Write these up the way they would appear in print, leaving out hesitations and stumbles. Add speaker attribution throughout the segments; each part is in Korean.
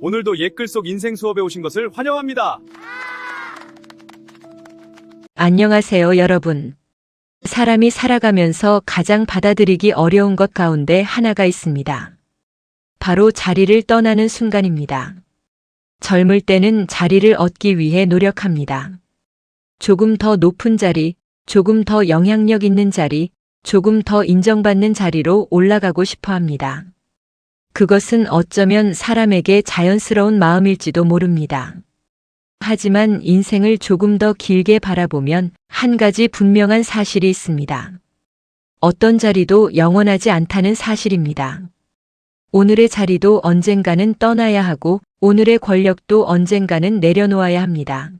Speaker 1: 오늘도 옛글 속 인생 수업에 오신 것을 환영합니다.
Speaker 2: 안녕하세요, 여러분. 사람이 살아가면서 가장 받아들이기 어려운 것 가운데 하나가 있습니다. 바로 자리를 떠나는 순간입니다. 젊을 때는 자리를 얻기 위해 노력합니다. 조금 더 높은 자리, 조금 더 영향력 있는 자리, 조금 더 인정받는 자리로 올라가고 싶어 합니다. 그것은 어쩌면 사람에게 자연스러운 마음일지도 모릅니다. 하지만 인생을 조금 더 길게 바라보면 한 가지 분명한 사실이 있습니다. 어떤 자리도 영원하지 않다는 사실입니다. 오늘의 자리도 언젠가는 떠나야 하고 오늘의 권력도 언젠가는 내려놓아야 합니다.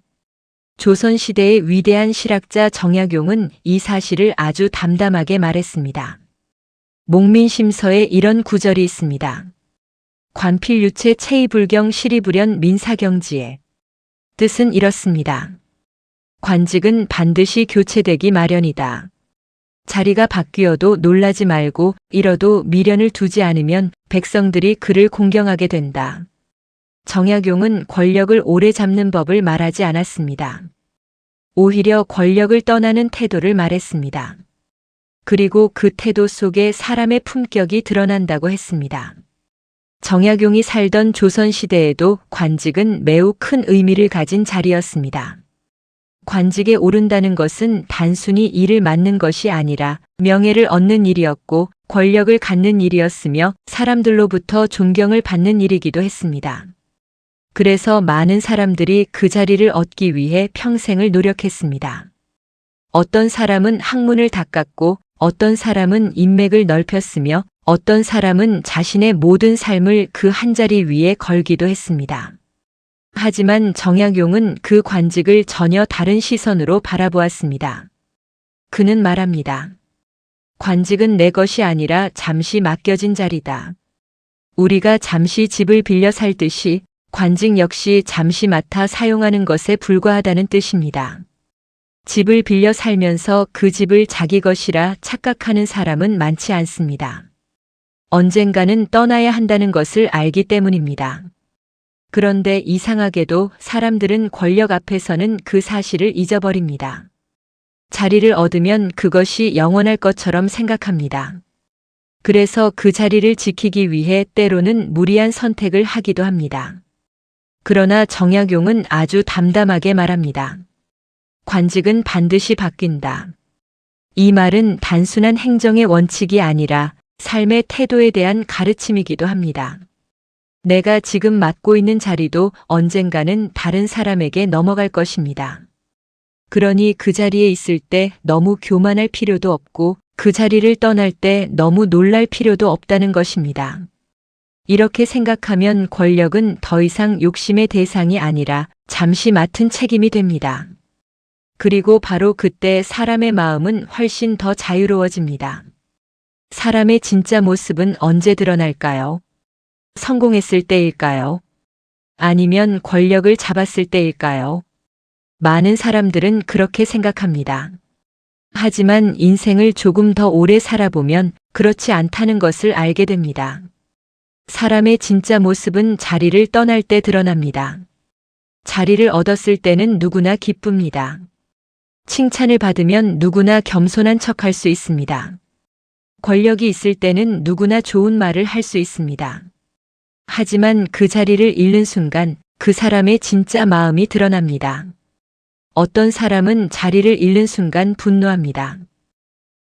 Speaker 2: 조선시대의 위대한 실학자 정약용은 이 사실을 아주 담담하게 말했습니다. 목민심서에 이런 구절이 있습니다. 관필유체 체이불경 시리불연 민사경지에. 뜻은 이렇습니다. 관직은 반드시 교체되기 마련이다. 자리가 바뀌어도 놀라지 말고 잃어도 미련을 두지 않으면 백성들이 그를 공경하게 된다. 정약용은 권력을 오래 잡는 법을 말하지 않았습니다. 오히려 권력을 떠나는 태도를 말했습니다. 그리고 그 태도 속에 사람의 품격이 드러난다고 했습니다. 정약용이 살던 조선시대에도 관직은 매우 큰 의미를 가진 자리였습니다. 관직에 오른다는 것은 단순히 일을 맡는 것이 아니라 명예를 얻는 일이었고 권력을 갖는 일이었으며 사람들로부터 존경을 받는 일이기도 했습니다. 그래서 많은 사람들이 그 자리를 얻기 위해 평생을 노력했습니다. 어떤 사람은 학문을 닦았고 어떤 사람은 인맥을 넓혔으며 어떤 사람은 자신의 모든 삶을 그 한 자리 위에 걸기도 했습니다. 하지만 정약용은 그 관직을 전혀 다른 시선으로 바라보았습니다. 그는 말합니다. 관직은 내 것이 아니라 잠시 맡겨진 자리다. 우리가 잠시 집을 빌려 살듯이 관직 역시 잠시 맡아 사용하는 것에 불과하다는 뜻입니다. 집을 빌려 살면서 그 집을 자기 것이라 착각하는 사람은 많지 않습니다. 언젠가는 떠나야 한다는 것을 알기 때문입니다. 그런데 이상하게도 사람들은 권력 앞에서는 그 사실을 잊어버립니다. 자리를 얻으면 그것이 영원할 것처럼 생각합니다. 그래서 그 자리를 지키기 위해 때로는 무리한 선택을 하기도 합니다. 그러나 정약용은 아주 담담하게 말합니다. 관직은 반드시 바뀐다. 이 말은 단순한 행정의 원칙이 아니라 삶의 태도에 대한 가르침이기도 합니다. 내가 지금 맡고 있는 자리도 언젠가는 다른 사람에게 넘어갈 것입니다. 그러니 그 자리에 있을 때 너무 교만할 필요도 없고 그 자리를 떠날 때 너무 놀랄 필요도 없다는 것입니다. 이렇게 생각하면 권력은 더 이상 욕심의 대상이 아니라 잠시 맡은 책임이 됩니다. 그리고 바로 그때 사람의 마음은 훨씬 더 자유로워집니다. 사람의 진짜 모습은 언제 드러날까요? 성공했을 때일까요? 아니면 권력을 잡았을 때일까요? 많은 사람들은 그렇게 생각합니다. 하지만 인생을 조금 더 오래 살아보면 그렇지 않다는 것을 알게 됩니다. 사람의 진짜 모습은 자리를 떠날 때 드러납니다. 자리를 얻었을 때는 누구나 기쁩니다. 칭찬을 받으면 누구나 겸손한 척할 수 있습니다. 권력이 있을 때는 누구나 좋은 말을 할 수 있습니다. 하지만 그 자리를 잃는 순간 그 사람의 진짜 마음이 드러납니다. 어떤 사람은 자리를 잃는 순간 분노합니다.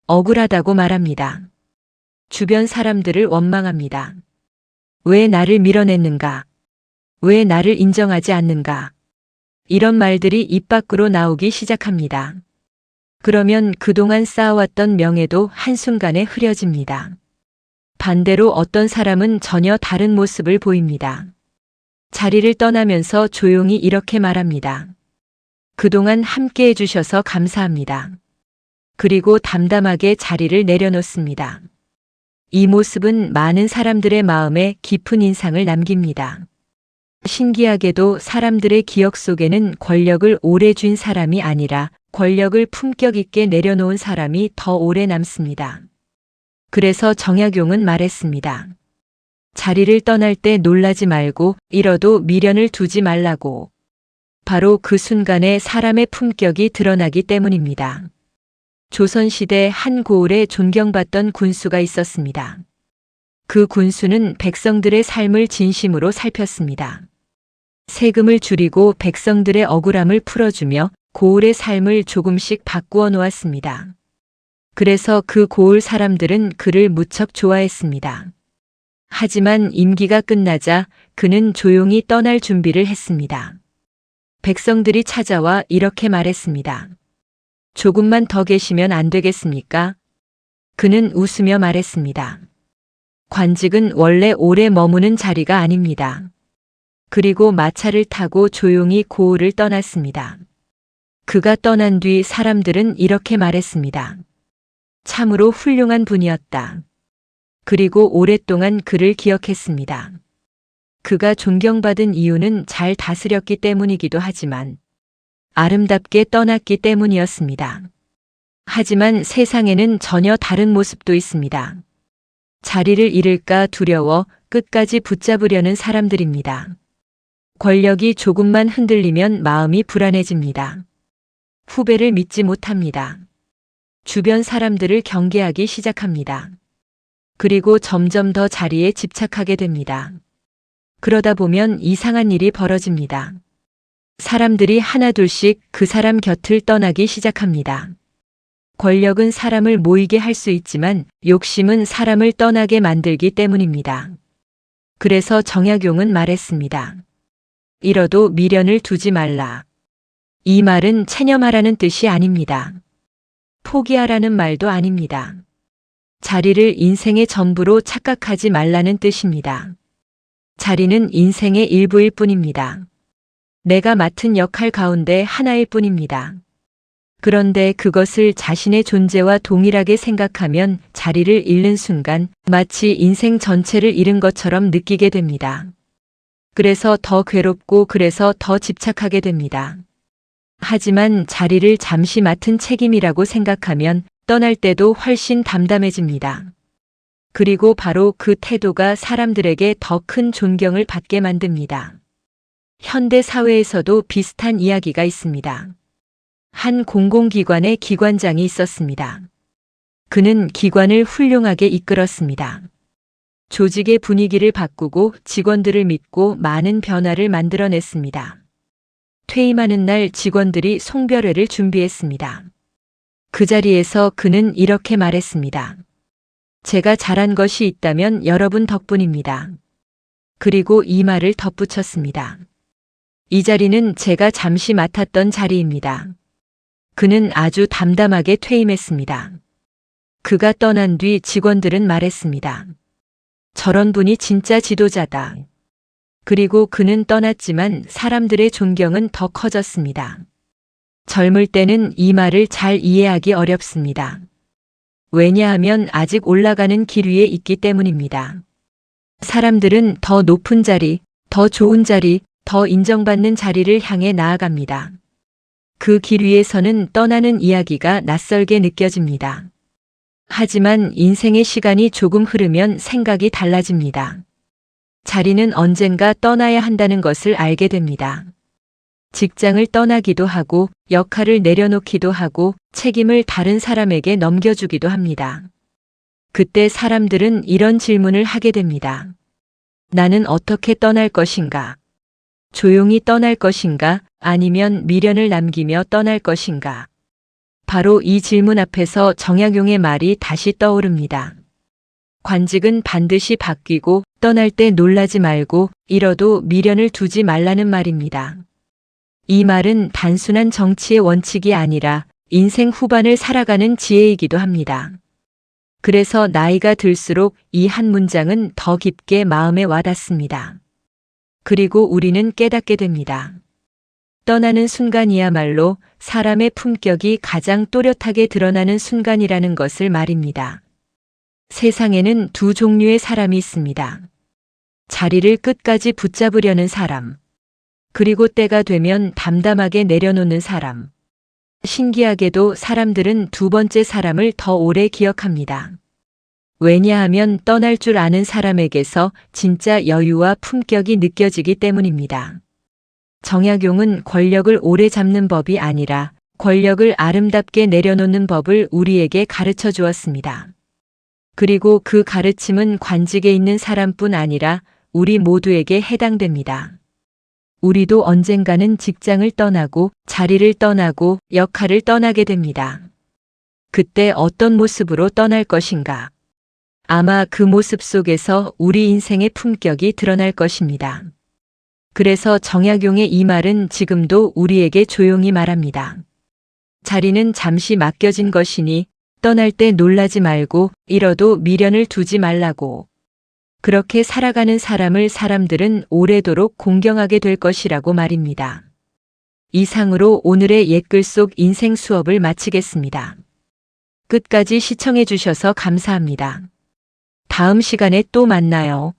Speaker 2: 억울하다고 말합니다. 주변 사람들을 원망합니다. 왜 나를 밀어냈는가? 왜 나를 인정하지 않는가? 이런 말들이 입 밖으로 나오기 시작합니다. 그러면 그동안 쌓아왔던 명예도 한순간에 흐려집니다. 반대로 어떤 사람은 전혀 다른 모습을 보입니다. 자리를 떠나면서 조용히 이렇게 말합니다. 그동안 함께 해주셔서 감사합니다. 그리고 담담하게 자리를 내려놓습니다. 이 모습은 많은 사람들의 마음에 깊은 인상을 남깁니다. 신기하게도 사람들의 기억 속에는 권력을 오래 쥔 사람이 아니라 권력을 품격 있게 내려놓은 사람이 더 오래 남습니다. 그래서 정약용은 말했습니다. 자리를 떠날 때 놀라지 말고 잃어도 미련을 두지 말라고. 바로 그 순간에 사람의 품격이 드러나기 때문입니다. 조선시대 한 고을에 존경받던 군수가 있었습니다. 그 군수는 백성들의 삶을 진심으로 살폈습니다. 세금을 줄이고 백성들의 억울함을 풀어주며 고을의 삶을 조금씩 바꾸어 놓았습니다. 그래서 그 고을 사람들은 그를 무척 좋아했습니다. 하지만 임기가 끝나자 그는 조용히 떠날 준비를 했습니다. 백성들이 찾아와 이렇게 말했습니다. 조금만 더 계시면 안 되겠습니까? 그는 웃으며 말했습니다. 관직은 원래 오래 머무는 자리가 아닙니다. 그리고 마차를 타고 조용히 고을을 떠났습니다. 그가 떠난 뒤 사람들은 이렇게 말했습니다. 참으로 훌륭한 분이었다. 그리고 오랫동안 그를 기억했습니다. 그가 존경받은 이유는 잘 다스렸기 때문이기도 하지만 아름답게 떠났기 때문이었습니다. 하지만 세상에는 전혀 다른 모습도 있습니다. 자리를 잃을까 두려워 끝까지 붙잡으려는 사람들입니다. 권력이 조금만 흔들리면 마음이 불안해집니다. 후배를 믿지 못합니다. 주변 사람들을 경계하기 시작합니다. 그리고 점점 더 자리에 집착하게 됩니다. 그러다 보면 이상한 일이 벌어집니다. 사람들이 하나둘씩 그 사람 곁을 떠나기 시작합니다. 권력은 사람을 모이게 할 수 있지만 욕심은 사람을 떠나게 만들기 때문입니다. 그래서 정약용은 말했습니다. 잃어도 미련을 두지 말라. 이 말은 체념하라는 뜻이 아닙니다. 포기하라는 말도 아닙니다. 자리를 인생의 전부로 착각하지 말라는 뜻입니다. 자리는 인생의 일부일 뿐입니다. 내가 맡은 역할 가운데 하나일 뿐입니다. 그런데 그것을 자신의 존재와 동일하게 생각하면 자리를 잃는 순간 마치 인생 전체를 잃은 것처럼 느끼게 됩니다. 그래서 더 괴롭고 그래서 더 집착하게 됩니다. 하지만 자리를 잠시 맡은 책임이라고 생각하면 떠날 때도 훨씬 담담해집니다. 그리고 바로 그 태도가 사람들에게 더 큰 존경을 받게 만듭니다. 현대 사회에서도 비슷한 이야기가 있습니다. 한 공공기관의 기관장이 있었습니다. 그는 기관을 훌륭하게 이끌었습니다. 조직의 분위기를 바꾸고 직원들을 믿고 많은 변화를 만들어냈습니다. 퇴임하는 날 직원들이 송별회를 준비했습니다. 그 자리에서 그는 이렇게 말했습니다. 제가 잘한 것이 있다면 여러분 덕분입니다. 그리고 이 말을 덧붙였습니다. 이 자리는 제가 잠시 맡았던 자리입니다. 그는 아주 담담하게 퇴임했습니다. 그가 떠난 뒤 직원들은 말했습니다. 저런 분이 진짜 지도자다. 그리고 그는 떠났지만 사람들의 존경은 더 커졌습니다. 젊을 때는 이 말을 잘 이해하기 어렵습니다. 왜냐하면 아직 올라가는 길 위에 있기 때문입니다. 사람들은 더 높은 자리, 더 좋은 자리, 더 인정받는 자리를 향해 나아갑니다. 그 길 위에서는 떠나는 이야기가 낯설게 느껴집니다. 하지만 인생의 시간이 조금 흐르면 생각이 달라집니다. 자리는 언젠가 떠나야 한다는 것을 알게 됩니다. 직장을 떠나기도 하고 역할을 내려놓기도 하고 책임을 다른 사람에게 넘겨주기도 합니다. 그때 사람들은 이런 질문을 하게 됩니다. 나는 어떻게 떠날 것인가? 조용히 떠날 것인가? 아니면 미련을 남기며 떠날 것인가? 바로 이 질문 앞에서 정약용의 말이 다시 떠오릅니다. 관직은 반드시 바뀌고 떠날 때 놀라지 말고 잃어도 미련을 두지 말라는 말입니다. 이 말은 단순한 정치의 원칙이 아니라 인생 후반을 살아가는 지혜이기도 합니다. 그래서 나이가 들수록 이 한 문장은 더 깊게 마음에 와닿습니다. 그리고 우리는 깨닫게 됩니다. 떠나는 순간이야말로 사람의 품격이 가장 또렷하게 드러나는 순간이라는 것을 말입니다. 세상에는 두 종류의 사람이 있습니다. 자리를 끝까지 붙잡으려는 사람, 그리고 때가 되면 담담하게 내려놓는 사람. 신기하게도 사람들은 두 번째 사람을 더 오래 기억합니다. 왜냐하면 떠날 줄 아는 사람에게서 진짜 여유와 품격이 느껴지기 때문입니다. 정약용은 권력을 오래 잡는 법이 아니라 권력을 아름답게 내려놓는 법을 우리에게 가르쳐 주었습니다. 그리고 그 가르침은 관직에 있는 사람뿐 아니라 우리 모두에게 해당됩니다. 우리도 언젠가는 직장을 떠나고 자리를 떠나고 역할을 떠나게 됩니다. 그때 어떤 모습으로 떠날 것인가? 아마 그 모습 속에서 우리 인생의 품격이 드러날 것입니다. 그래서 정약용의 이 말은 지금도 우리에게 조용히 말합니다. 자리는 잠시 맡겨진 것이니 떠날 때 놀라지 말고 잃어도 미련을 두지 말라고. 그렇게 살아가는 사람을 사람들은 오래도록 공경하게 될 것이라고 말입니다. 이상으로 오늘의 옛글 속 인생 수업을 마치겠습니다. 끝까지 시청해 주셔서 감사합니다. 다음 시간에 또 만나요.